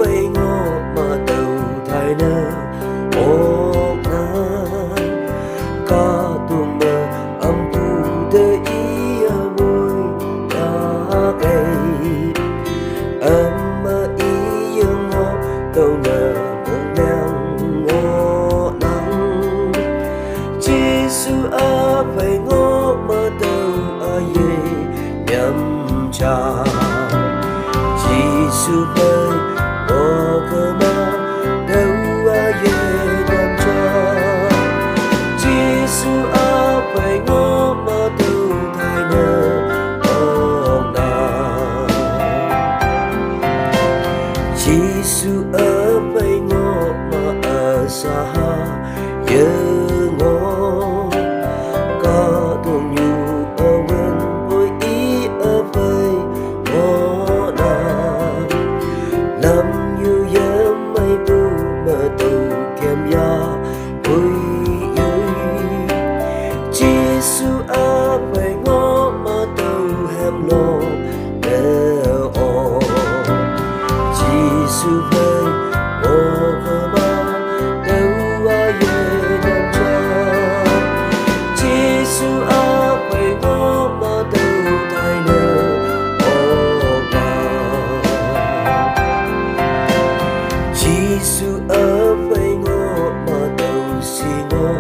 vậy ngó mà đầu thay nơ một na ca tuồng mơ âm thu để ý vui ta cây âm mơ ý dương ngó tàu nơ một ngang ngó nắng chỉ su a vậy ngó mà đầu a ye nhầm cha Giêsu ơi, ô cơ ma đâu ai đem cho Giêsu ơi, phải ngó mà đâu thay nơ ông nào Giêsu ơi, phải ngó mà ở xa giờ ngó có tuồng nhu ở bên với ý ở với làm như giấc mây bu mơ từ kem ya vui vui Giêsu a phải ngó mà tàu hem lo đeo o Giêsu về ô cơ ma đâu ai đem cho Giêsu a phải ngó mà tàu thay nơ Giêsu ở với ngõ mà đầu xì ngõ